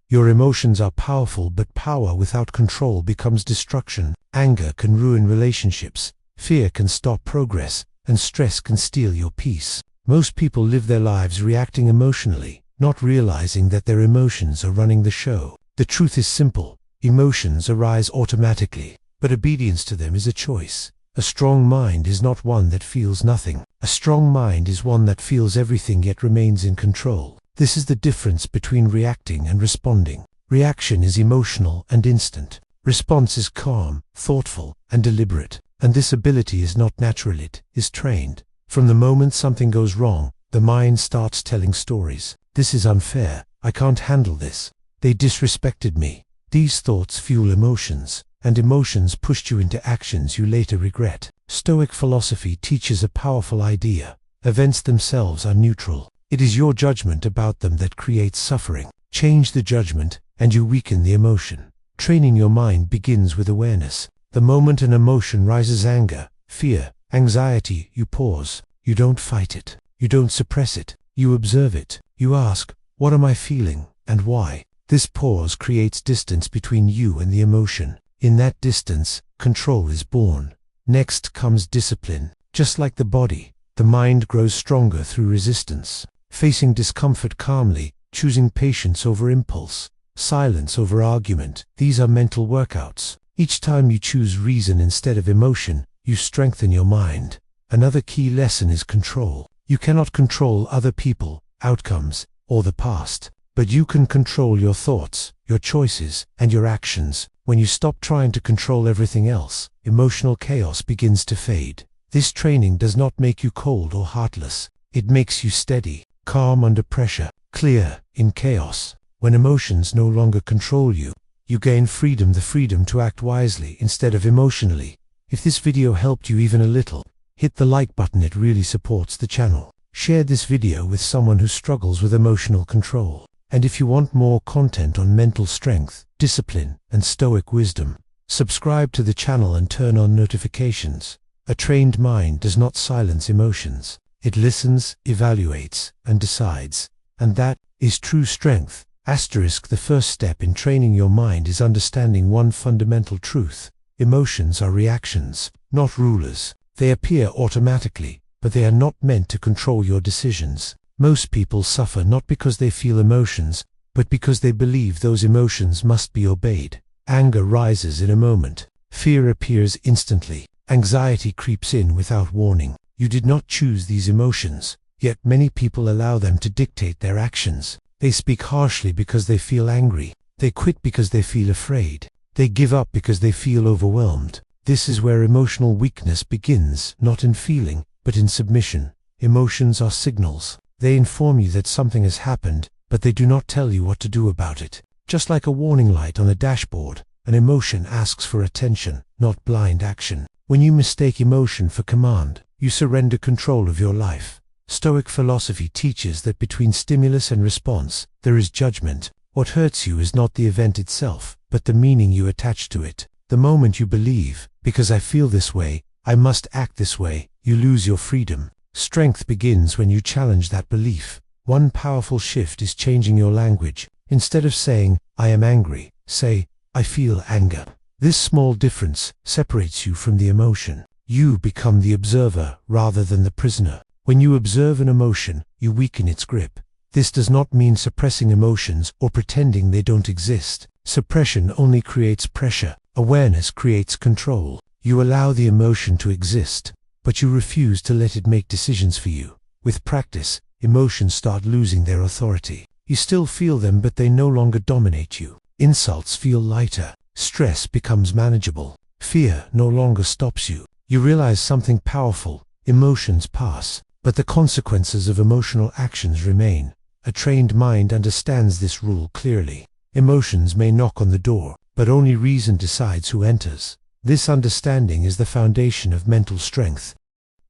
Your emotions are powerful, but power without control becomes destruction. Anger can ruin relationships, fear can stop progress, and stress can steal your peace. Most people live their lives reacting emotionally, not realizing that their emotions are running the show. The truth is simple. Emotions arise automatically, but obedience to them is a choice. A strong mind is not one that feels nothing. A strong mind is one that feels everything yet remains in control. This is the difference between reacting and responding. Reaction is emotional and instant. Response is calm, thoughtful, and deliberate. And this ability is not natural, it is trained. From the moment something goes wrong, the mind starts telling stories. This is unfair. I can't handle this. They disrespected me. These thoughts fuel emotions, and emotions pushed you into actions you later regret. Stoic philosophy teaches a powerful idea. Events themselves are neutral. It is your judgment about them that creates suffering. Change the judgment, and you weaken the emotion. Training your mind begins with awareness. The moment an emotion rises, anger, fear, anxiety, you pause. You don't fight it. You don't suppress it. You observe it. You ask, what am I feeling, and why? This pause creates distance between you and the emotion. In that distance, control is born. Next comes discipline. Just like the body, the mind grows stronger through resistance. Facing discomfort calmly, choosing patience over impulse, silence over argument. These are mental workouts. Each time you choose reason instead of emotion, you strengthen your mind. Another key lesson is control. You cannot control other people, outcomes, or the past, but you can control your thoughts, your choices, and your actions. When you stop trying to control everything else, emotional chaos begins to fade. This training does not make you cold or heartless. It makes you steady, calm under pressure, clear in chaos. When emotions no longer control you, you gain freedom, the freedom to act wisely instead of emotionally. If this video helped you even a little, hit the like button. It really supports the channel. Share this video with someone who struggles with emotional control. And if you want more content on mental strength, discipline, and Stoic wisdom, subscribe to the channel and turn on notifications. A trained mind does not silence emotions. It listens, evaluates, and decides. And that is true strength. The first step in training your mind is understanding one fundamental truth. Emotions are reactions, not rulers. They appear automatically, but they are not meant to control your decisions. Most people suffer not because they feel emotions, but because they believe those emotions must be obeyed. Anger rises in a moment. Fear appears instantly. Anxiety creeps in without warning. You did not choose these emotions, yet many people allow them to dictate their actions. They speak harshly because they feel angry. They quit because they feel afraid. They give up because they feel overwhelmed. This is where emotional weakness begins, not in feeling, but in submission. Emotions are signals. They inform you that something has happened, but they do not tell you what to do about it. Just like a warning light on a dashboard, an emotion asks for attention, not blind action. When you mistake emotion for command, you surrender control of your life. Stoic philosophy teaches that between stimulus and response, there is judgment. What hurts you is not the event itself, but the meaning you attach to it. The moment you believe, because I feel this way, I must act this way, you lose your freedom. Strength begins when you challenge that belief. One powerful shift is changing your language. Instead of saying, I am angry, say, I feel anger. This small difference separates you from the emotion. You become the observer rather than the prisoner. When you observe an emotion, you weaken its grip. This does not mean suppressing emotions or pretending they don't exist. Suppression only creates pressure. Awareness creates control. You allow the emotion to exist, but you refuse to let it make decisions for you. With practice, emotions start losing their authority. You still feel them, but they no longer dominate you. Insults feel lighter. Stress becomes manageable. Fear no longer stops you. You realize something powerful. Emotions pass, but the consequences of emotional actions remain. A trained mind understands this rule clearly. Emotions may knock on the door, but only reason decides who enters. This understanding is the foundation of mental strength.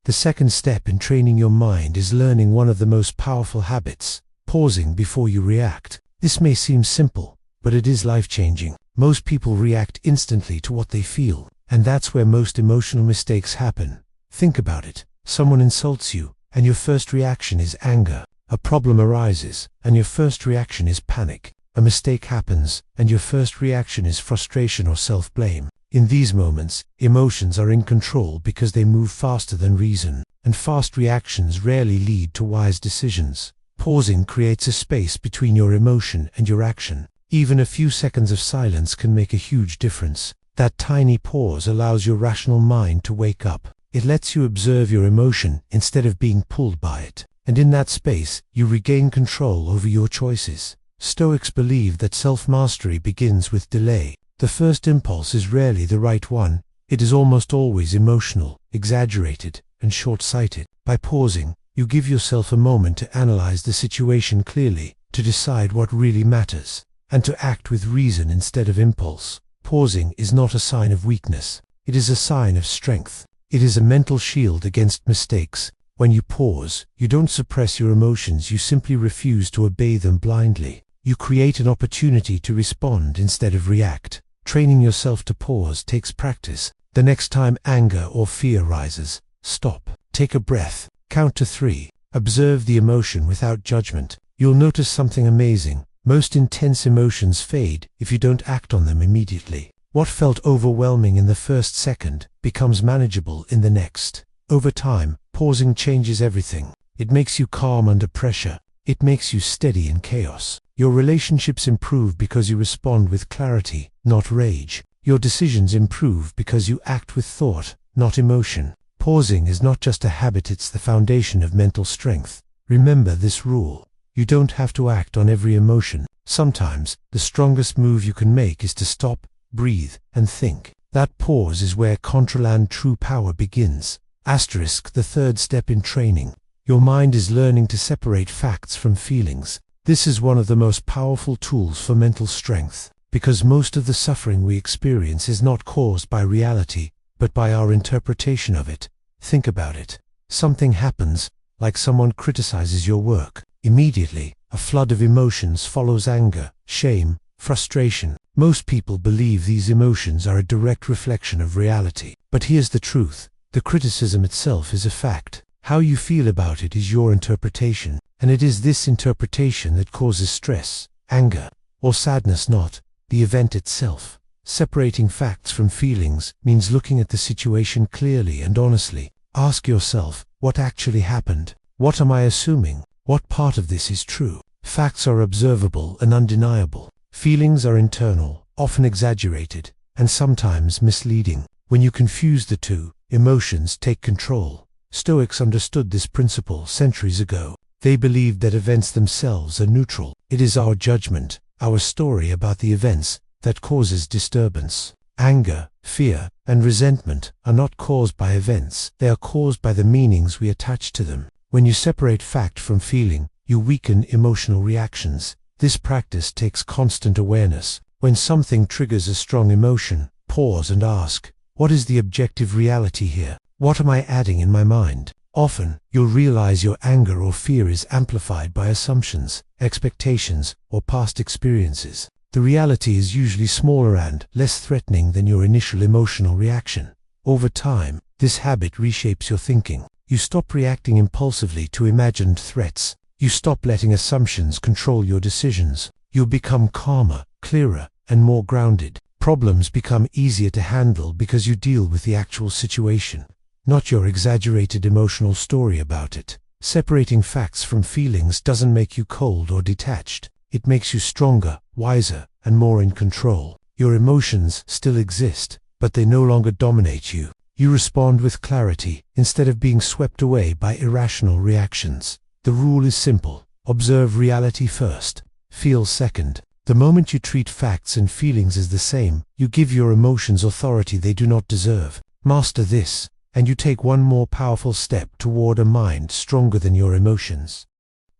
The second step in training your mind is learning one of the most powerful habits, pausing before you react. This may seem simple, but it is life-changing. Most people react instantly to what they feel, and that's where most emotional mistakes happen. Think about it. Someone insults you, and your first reaction is anger. A problem arises, and your first reaction is panic. A mistake happens, and your first reaction is frustration or self-blame. In these moments, emotions are in control because they move faster than reason, and fast reactions rarely lead to wise decisions. Pausing creates a space between your emotion and your action. Even a few seconds of silence can make a huge difference. That tiny pause allows your rational mind to wake up. It lets you observe your emotion instead of being pulled by it. And in that space, you regain control over your choices. Stoics believe that self-mastery begins with delay. The first impulse is rarely the right one. It is almost always emotional, exaggerated, and short-sighted. By pausing, you give yourself a moment to analyze the situation clearly, to decide what really matters, and to act with reason instead of impulse. Pausing is not a sign of weakness. It is a sign of strength. It is a mental shield against mistakes. When you pause, you don't suppress your emotions, you simply refuse to obey them blindly. You create an opportunity to respond instead of react. Training yourself to pause takes practice. The next time anger or fear rises, stop. Take a breath. Count to 3. Observe the emotion without judgment. You'll notice something amazing. Most intense emotions fade if you don't act on them immediately. What felt overwhelming in the first second becomes manageable in the next. Over time, pausing changes everything. It makes you calm under pressure. It makes you steady in chaos. Your relationships improve because you respond with clarity, not rage. Your decisions improve because you act with thought, not emotion. Pausing is not just a habit, it's the foundation of mental strength. Remember this rule. You don't have to act on every emotion. Sometimes, the strongest move you can make is to stop, breathe, and think. That pause is where control and true power begins. The third step in training. Your mind is learning to separate facts from feelings. This is one of the most powerful tools for mental strength, because most of the suffering we experience is not caused by reality, but by our interpretation of it. Think about it. Something happens, like someone criticizes your work. Immediately, a flood of emotions follows: anger, shame, frustration. Most people believe these emotions are a direct reflection of reality. But here's the truth. The criticism itself is a fact. How you feel about it is your interpretation, and it is this interpretation that causes stress, anger, or sadness, not the event itself. Separating facts from feelings means looking at the situation clearly and honestly. Ask yourself, what actually happened? What am I assuming? What part of this is true? Facts are observable and undeniable. Feelings are internal, often exaggerated, and sometimes misleading. When you confuse the two, emotions take control. Stoics understood this principle centuries ago. They believed that events themselves are neutral. It is our judgment, our story about the events, that causes disturbance. Anger, fear, and resentment are not caused by events. They are caused by the meanings we attach to them. When you separate fact from feeling, you weaken emotional reactions. This practice takes constant awareness. When something triggers a strong emotion, pause and ask, what is the objective reality here? What am I adding in my mind? Often, you'll realize your anger or fear is amplified by assumptions, expectations, or past experiences. The reality is usually smaller and less threatening than your initial emotional reaction. Over time, this habit reshapes your thinking. You stop reacting impulsively to imagined threats. You stop letting assumptions control your decisions. You become calmer, clearer, and more grounded. Problems become easier to handle because you deal with the actual situation, not your exaggerated emotional story about it. Separating facts from feelings doesn't make you cold or detached. It makes you stronger, wiser, and more in control. Your emotions still exist, but they no longer dominate you. You respond with clarity, instead of being swept away by irrational reactions. The rule is simple. Observe reality first. Feel second. The moment you treat facts and feelings as the same, you give your emotions authority they do not deserve. Master this, and you take one more powerful step toward a mind stronger than your emotions.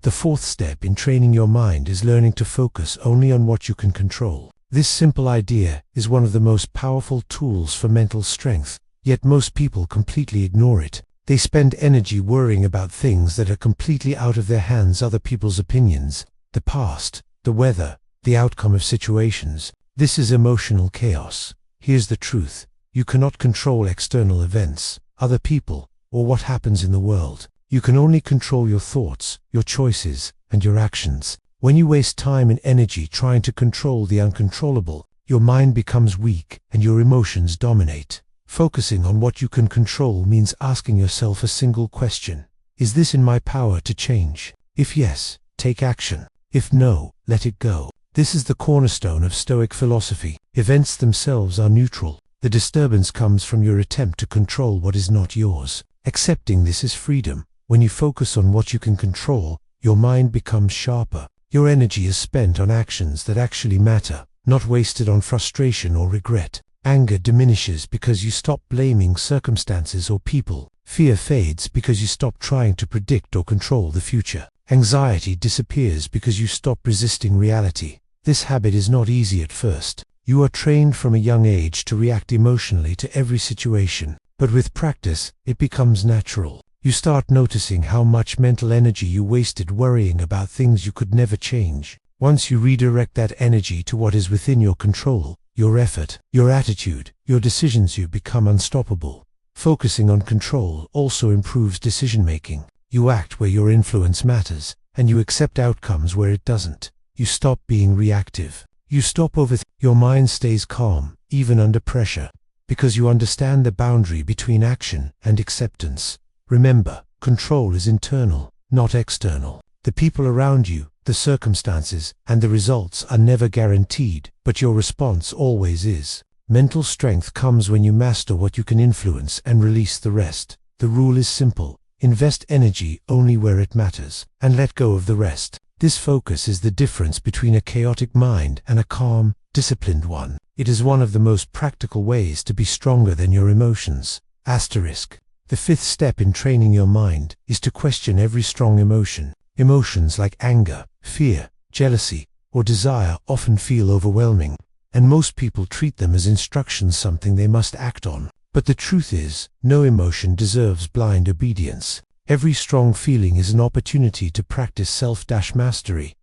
The fourth step in training your mind is learning to focus only on what you can control. This simple idea is one of the most powerful tools for mental strength, yet most people completely ignore it. They spend energy worrying about things that are completely out of their hands: other people's opinions, the past, the weather, the outcome of situations. This is emotional chaos. Here's the truth. You cannot control external events, other people, or what happens in the world. You can only control your thoughts, your choices, and your actions. When you waste time and energy trying to control the uncontrollable, your mind becomes weak and your emotions dominate. Focusing on what you can control means asking yourself a single question. Is this in my power to change? If yes, take action. If no, let it go. This is the cornerstone of Stoic philosophy. Events themselves are neutral. The disturbance comes from your attempt to control what is not yours. Accepting this is freedom. When you focus on what you can control, your mind becomes sharper. Your energy is spent on actions that actually matter, not wasted on frustration or regret. Anger diminishes because you stop blaming circumstances or people. Fear fades because you stop trying to predict or control the future. Anxiety disappears because you stop resisting reality. This habit is not easy at first. You are trained from a young age to react emotionally to every situation, but with practice, it becomes natural. You start noticing how much mental energy you wasted worrying about things you could never change. Once you redirect that energy to what is within your control, your effort, your attitude, your decisions, you become unstoppable. Focusing on control also improves decision-making. You act where your influence matters, and you accept outcomes where it doesn't. You stop being reactive. You stop overthinking. Your mind stays calm, even under pressure, because you understand the boundary between action and acceptance. Remember, control is internal, not external. The people around you, the circumstances, and the results are never guaranteed, but your response always is. Mental strength comes when you master what you can influence and release the rest. The rule is simple. Invest energy only where it matters, and let go of the rest. This focus is the difference between a chaotic mind and a calm, disciplined one. It is one of the most practical ways to be stronger than your emotions. Asterisk. The fifth step in training your mind is to question every strong emotion. Emotions like anger, fear, jealousy, or desire often feel overwhelming, and most people treat them as instructions, something they must act on. But the truth is, no emotion deserves blind obedience. Every strong feeling is an opportunity to practice self-mastery.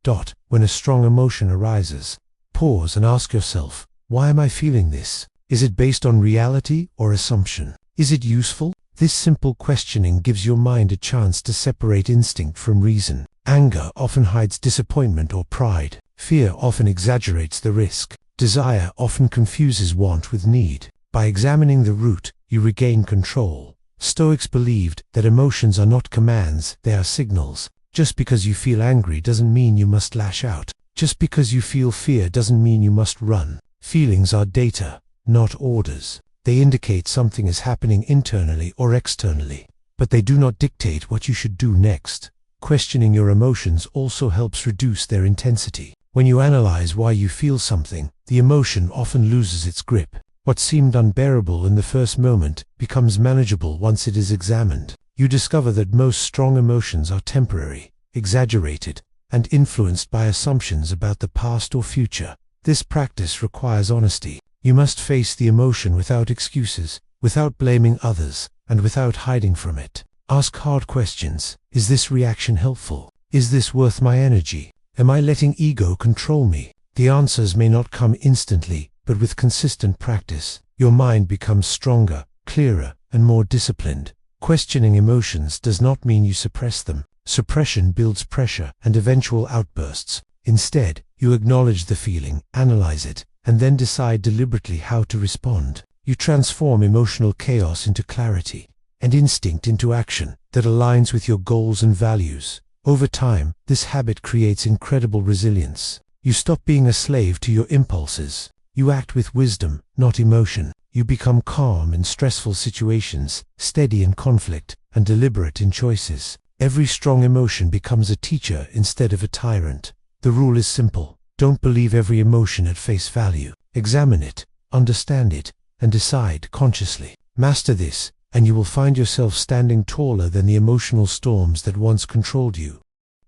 When a strong emotion arises, pause and ask yourself, why am I feeling this? Is it based on reality or assumption? Is it useful? This simple questioning gives your mind a chance to separate instinct from reason. Anger often hides disappointment or pride. Fear often exaggerates the risk. Desire often confuses want with need. By examining the root, you regain control. Stoics believed that emotions are not commands, they are signals. Just because you feel angry doesn't mean you must lash out. Just because you feel fear doesn't mean you must run. Feelings are data, not orders. They indicate something is happening internally or externally, but they do not dictate what you should do next. Questioning your emotions also helps reduce their intensity. When you analyze why you feel something, the emotion often loses its grip. What seemed unbearable in the first moment becomes manageable once it is examined. You discover that most strong emotions are temporary, exaggerated, and influenced by assumptions about the past or future. This practice requires honesty. You must face the emotion without excuses, without blaming others, and without hiding from it. Ask hard questions. Is this reaction helpful? Is this worth my energy? Am I letting ego control me? The answers may not come instantly, but with consistent practice, your mind becomes stronger, clearer, and more disciplined. Questioning emotions does not mean you suppress them. Suppression builds pressure and eventual outbursts. Instead, you acknowledge the feeling, analyze it, and then decide deliberately how to respond. You transform emotional chaos into clarity, and instinct into action that aligns with your goals and values. Over time, this habit creates incredible resilience. You stop being a slave to your impulses. You act with wisdom, not emotion. You become calm in stressful situations, steady in conflict, and deliberate in choices. Every strong emotion becomes a teacher instead of a tyrant. The rule is simple. Don't believe every emotion at face value. Examine it, understand it, and decide consciously. Master this, and you will find yourself standing taller than the emotional storms that once controlled you.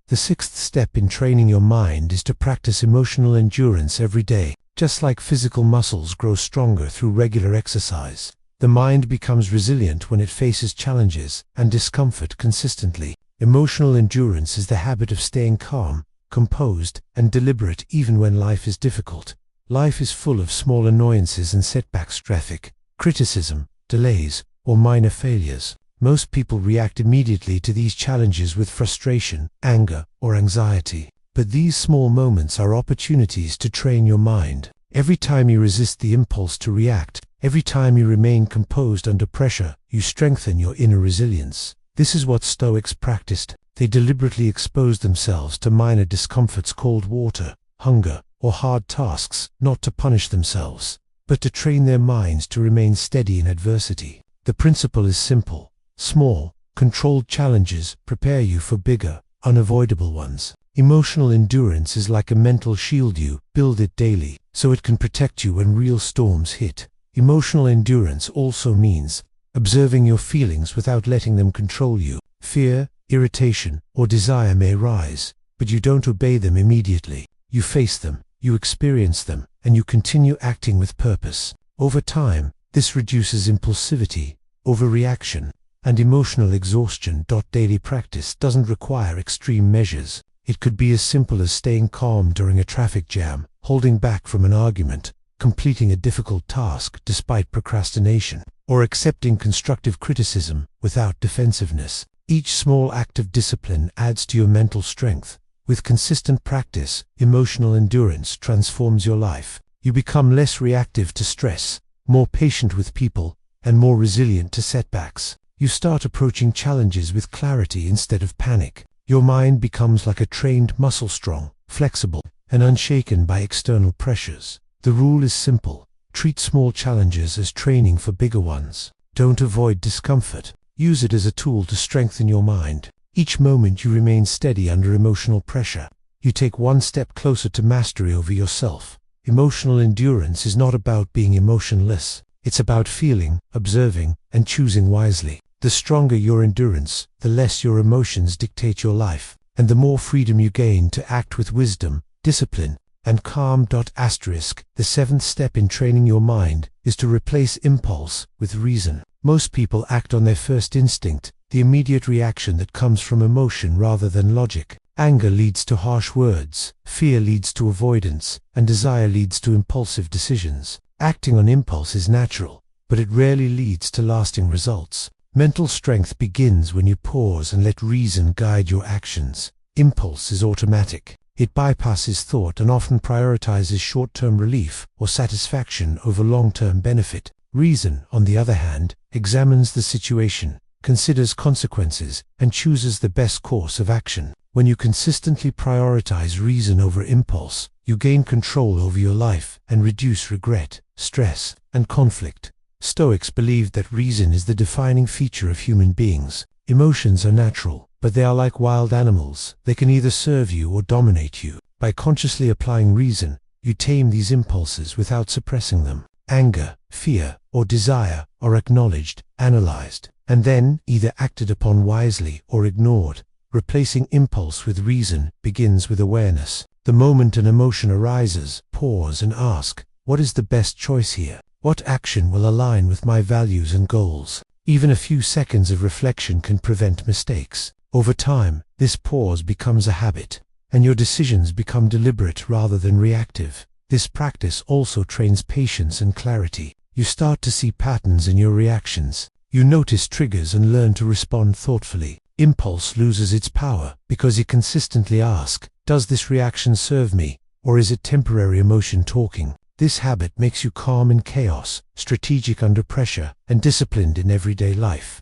The sixth step in training your mind is to practice emotional endurance every day. Just like physical muscles grow stronger through regular exercise, the mind becomes resilient when it faces challenges and discomfort consistently. Emotional endurance is the habit of staying calm, composed, and deliberate even when life is difficult. Life is full of small annoyances and setbacks, traffic, criticism, delays, or minor failures. Most people react immediately to these challenges with frustration, anger, or anxiety. But these small moments are opportunities to train your mind. Every time you resist the impulse to react, every time you remain composed under pressure, you strengthen your inner resilience. This is what Stoics practiced. They deliberately exposed themselves to minor discomforts called water, hunger, or hard tasks, not to punish themselves, but to train their minds to remain steady in adversity. The principle is simple. Small, controlled challenges prepare you for bigger, unavoidable ones. Emotional endurance is like a mental shield. You build it daily, so it can protect you when real storms hit. Emotional endurance also means observing your feelings without letting them control you. Fear, irritation, or desire may rise, but you don't obey them immediately. You face them, you experience them, and you continue acting with purpose. Over time, this reduces impulsivity, overreaction, and emotional exhaustion. Daily practice doesn't require extreme measures. It could be as simple as staying calm during a traffic jam, holding back from an argument, completing a difficult task despite procrastination, or accepting constructive criticism without defensiveness. Each small act of discipline adds to your mental strength. With consistent practice, emotional endurance transforms your life. You become less reactive to stress, more patient with people, and more resilient to setbacks. You start approaching challenges with clarity instead of panic. Your mind becomes like a trained muscle, strong, flexible, and unshaken by external pressures. The rule is simple. Treat small challenges as training for bigger ones. Don't avoid discomfort. Use it as a tool to strengthen your mind. Each moment you remain steady under emotional pressure, you take one step closer to mastery over yourself. Emotional endurance is not about being emotionless. It's about feeling, observing, and choosing wisely. The stronger your endurance, the less your emotions dictate your life, and the more freedom you gain to act with wisdom, discipline, and calm. The seventh step in training your mind is to replace impulse with reason. Most people act on their first instinct, the immediate reaction that comes from emotion rather than logic. Anger leads to harsh words, fear leads to avoidance, and desire leads to impulsive decisions. Acting on impulse is natural, but it rarely leads to lasting results. Mental strength begins when you pause and let reason guide your actions. Impulse is automatic. It bypasses thought and often prioritizes short-term relief or satisfaction over long-term benefit. Reason, on the other hand, examines the situation, considers consequences, and chooses the best course of action. When you consistently prioritize reason over impulse, you gain control over your life and reduce regret, stress, and conflict. Stoics believed that reason is the defining feature of human beings. Emotions are natural, but they are like wild animals. They can either serve you or dominate you. By consciously applying reason, you tame these impulses without suppressing them. Anger, fear, or desire are acknowledged, analyzed, and then either acted upon wisely or ignored. Replacing impulse with reason begins with awareness. The moment an emotion arises, pause and ask, what is the best choice here? What action will align with my values and goals? Even a few seconds of reflection can prevent mistakes. Over time, this pause becomes a habit, and your decisions become deliberate rather than reactive. This practice also trains patience and clarity. You start to see patterns in your reactions. You notice triggers and learn to respond thoughtfully. Impulse loses its power because you consistently ask, does this reaction serve me, or is it temporary emotion talking? This habit makes you calm in chaos, strategic under pressure, and disciplined in everyday life.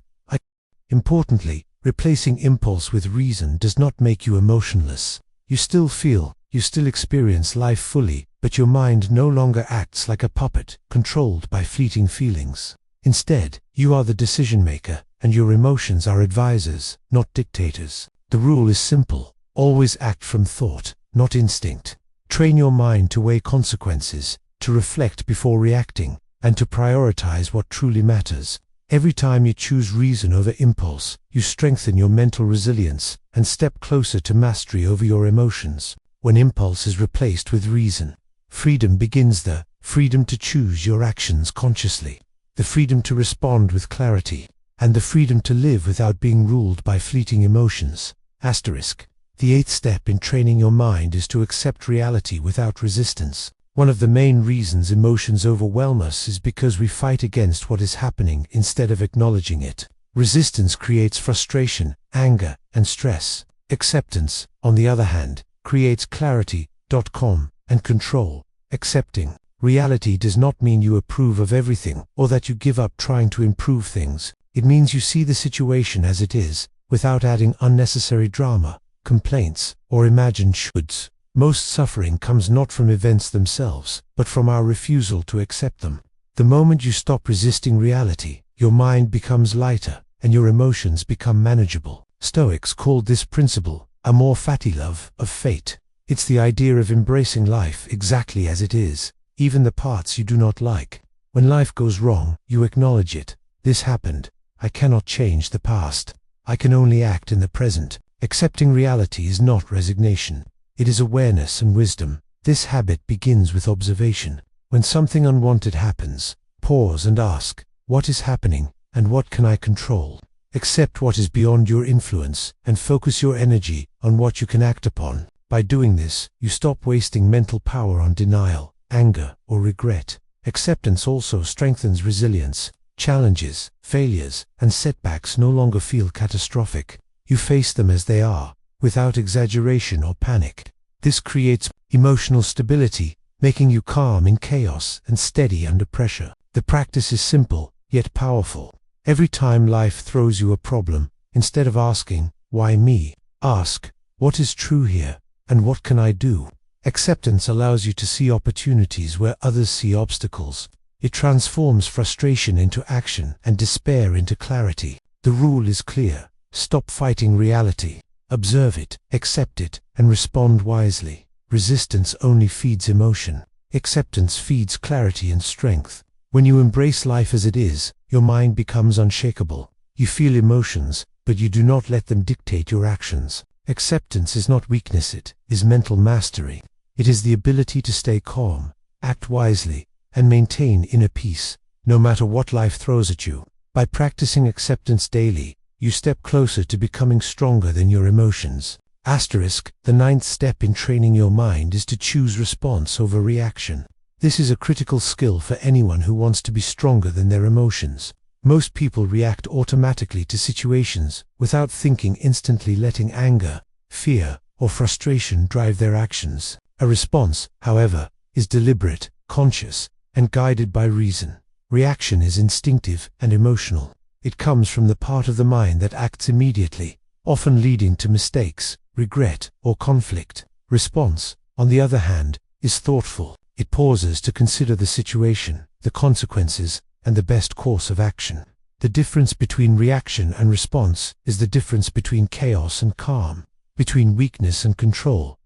Importantly, replacing impulse with reason does not make you emotionless. You still feel, you still experience life fully, but your mind no longer acts like a puppet, controlled by fleeting feelings. Instead, you are the decision maker, and your emotions are advisors, not dictators. The rule is simple. Always act from thought, not instinct. Train your mind to weigh consequences, to reflect before reacting, and to prioritize what truly matters. Every time you choose reason over impulse, you strengthen your mental resilience and step closer to mastery over your emotions. When impulse is replaced with reason, freedom begins. The freedom to choose your actions consciously, the freedom to respond with clarity, and the freedom to live without being ruled by fleeting emotions. The eighth step in training your mind is to accept reality without resistance. One of the main reasons emotions overwhelm us is because we fight against what is happening instead of acknowledging it. Resistance creates frustration, anger, and stress. Acceptance, on the other hand, creates clarity, calm, and control. Accepting reality does not mean you approve of everything or that you give up trying to improve things. It means you see the situation as it is, without adding unnecessary drama, complaints, or imagined shoulds. Most suffering comes not from events themselves, but from our refusal to accept them. The moment you stop resisting reality, your mind becomes lighter, and your emotions become manageable. Stoics called this principle amor fati, love of fate. It's the idea of embracing life exactly as it is, even the parts you do not like. When life goes wrong, you acknowledge it. This happened. I cannot change the past. I can only act in the present. Accepting reality is not resignation. It is awareness and wisdom. This habit begins with observation. When something unwanted happens, pause and ask, what is happening, and what can I control? Accept what is beyond your influence, and focus your energy on what you can act upon. By doing this, you stop wasting mental power on denial, anger, or regret. Acceptance also strengthens resilience. Challenges, failures, and setbacks no longer feel catastrophic. You face them as they are, without exaggeration or panic. This creates emotional stability, making you calm in chaos and steady under pressure. The practice is simple, yet powerful. Every time life throws you a problem, instead of asking, why me? Ask, what is true here, and what can I do? Acceptance allows you to see opportunities where others see obstacles. It transforms frustration into action and despair into clarity. The rule is clear. Stop fighting reality. Observe it, accept it, and respond wisely. Resistance only feeds emotion. Acceptance feeds clarity and strength. When you embrace life as it is, your mind becomes unshakable. You feel emotions, but you do not let them dictate your actions. Acceptance is not weakness, it is mental mastery. It is the ability to stay calm, act wisely, and maintain inner peace, no matter what life throws at you. By practicing acceptance daily, you step closer to becoming stronger than your emotions. The ninth step in training your mind is to choose response over reaction. This is a critical skill for anyone who wants to be stronger than their emotions. Most people react automatically to situations without thinking, instantly letting anger, fear, or frustration drive their actions. A response, however, is deliberate, conscious, and guided by reason. Reaction is instinctive and emotional. It comes from the part of the mind that acts immediately, often leading to mistakes, regret, or conflict. Response, on the other hand, is thoughtful. It pauses to consider the situation, the consequences, and the best course of action. The difference between reaction and response is the difference between chaos and calm, between weakness and control.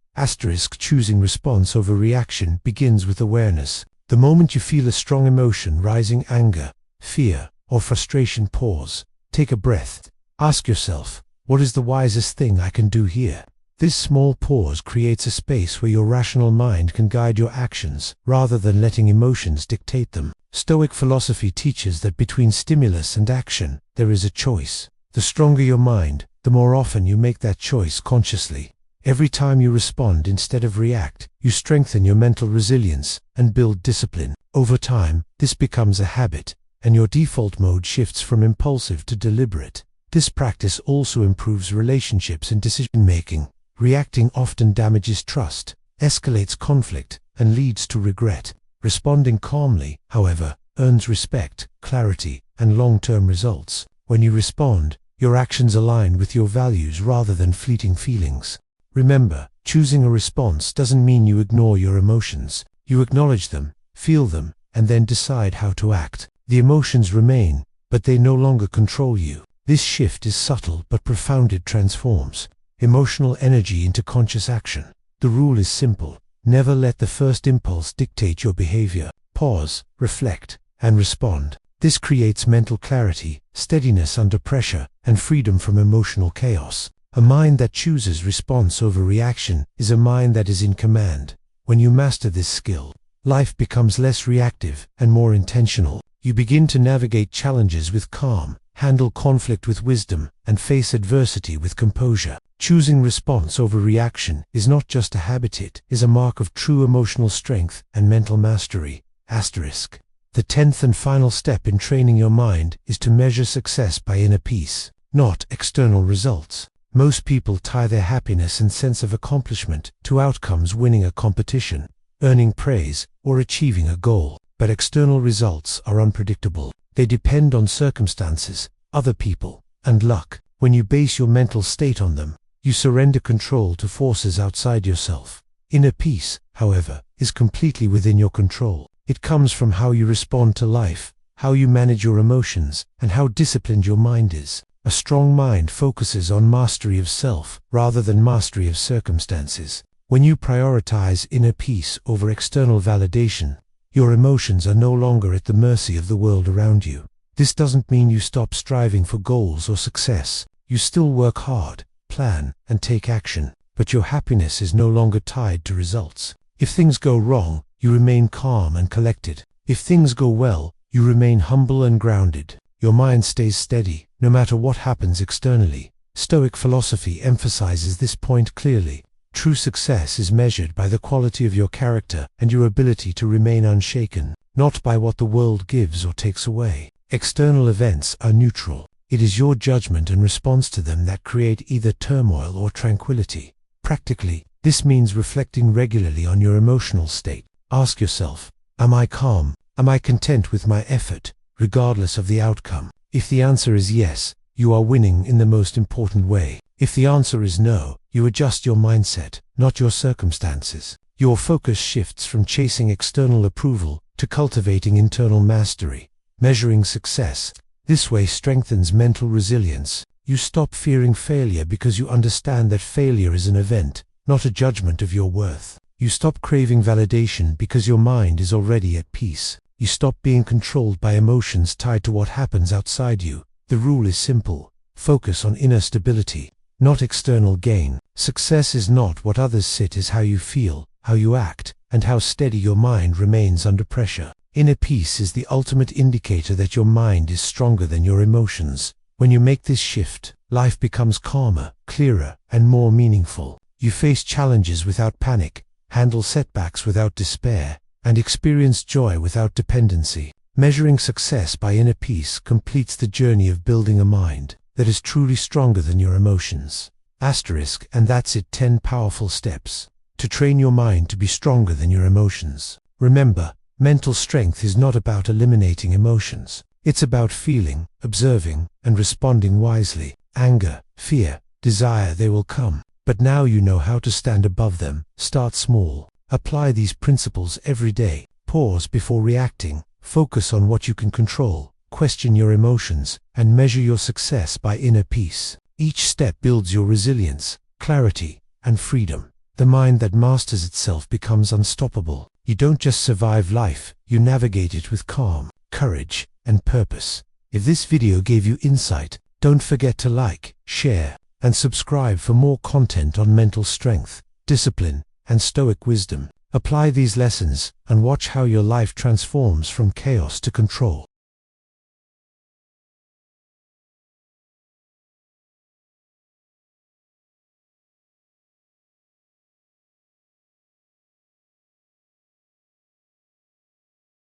Choosing response over reaction begins with awareness. The moment you feel a strong emotion, rising anger, fear, or frustration, pause. Take a breath. Ask yourself, what is the wisest thing I can do here? This small pause creates a space where your rational mind can guide your actions, rather than letting emotions dictate them. Stoic philosophy teaches that between stimulus and action, there is a choice. The stronger your mind, the more often you make that choice consciously. Every time you respond instead of react, you strengthen your mental resilience and build discipline. Over time, this becomes a habit, and your default mode shifts from impulsive to deliberate. This practice also improves relationships and decision-making. Reacting often damages trust, escalates conflict, and leads to regret. Responding calmly, however, earns respect, clarity, and long-term results. When you respond, your actions align with your values rather than fleeting feelings. Remember, choosing a response doesn't mean you ignore your emotions. You acknowledge them, feel them, and then decide how to act. The emotions remain, but they no longer control you. This shift is subtle but profound. It transforms emotional energy into conscious action. The rule is simple. Never let the first impulse dictate your behavior. Pause, reflect, and respond. This creates mental clarity, steadiness under pressure, and freedom from emotional chaos. A mind that chooses response over reaction is a mind that is in command. When you master this skill, life becomes less reactive and more intentional. You begin to navigate challenges with calm, handle conflict with wisdom, and face adversity with composure. Choosing response over reaction is not just a habit, it is a mark of true emotional strength and mental mastery. The 10th and final step in training your mind is to measure success by inner peace, not external results. Most people tie their happiness and sense of accomplishment to outcomes: winning a competition, earning praise, or achieving a goal. But external results are unpredictable. They depend on circumstances, other people, and luck. When you base your mental state on them, you surrender control to forces outside yourself. Inner peace, however, is completely within your control. It comes from how you respond to life, how you manage your emotions, and how disciplined your mind is. A strong mind focuses on mastery of self rather than mastery of circumstances. When you prioritize inner peace over external validation, your emotions are no longer at the mercy of the world around you. This doesn't mean you stop striving for goals or success. You still work hard, plan, and take action, but your happiness is no longer tied to results. If things go wrong, you remain calm and collected. If things go well, you remain humble and grounded. Your mind stays steady, no matter what happens externally. Stoic philosophy emphasizes this point clearly. True success is measured by the quality of your character and your ability to remain unshaken, not by what the world gives or takes away. External events are neutral. It is your judgment and response to them that create either turmoil or tranquility. Practically, this means reflecting regularly on your emotional state. Ask yourself, am I calm? Am I content with my effort, regardless of the outcome? If the answer is yes, you are winning in the most important way. If the answer is no, you adjust your mindset, not your circumstances. Your focus shifts from chasing external approval to cultivating internal mastery. Measuring success this way strengthens mental resilience. You stop fearing failure because you understand that failure is an event, not a judgment of your worth. You stop craving validation because your mind is already at peace. You stop being controlled by emotions tied to what happens outside you. The rule is simple. Focus on inner stability, not external gain. Success is not what others say, it is how you feel, how you act, and how steady your mind remains under pressure. Inner peace is the ultimate indicator that your mind is stronger than your emotions. When you make this shift, life becomes calmer, clearer, and more meaningful. You face challenges without panic, handle setbacks without despair, and experience joy without dependency. Measuring success by inner peace completes the journey of building a mind that is truly stronger than your emotions. And that's it. 10 powerful steps to train your mind to be stronger than your emotions. Remember, mental strength is not about eliminating emotions. It's about feeling, observing, and responding wisely. Anger, fear, desire, they will come. But now you know how to stand above them. Start small. Apply these principles every day. Pause before reacting. Focus on what you can control. Question your emotions, and measure your success by inner peace. Each step builds your resilience, clarity, and freedom. The mind that masters itself becomes unstoppable. You don't just survive life, you navigate it with calm, courage, and purpose. If this video gave you insight, don't forget to like, share, and subscribe for more content on mental strength, discipline, and Stoic wisdom. Apply these lessons and watch how your life transforms from chaos to control.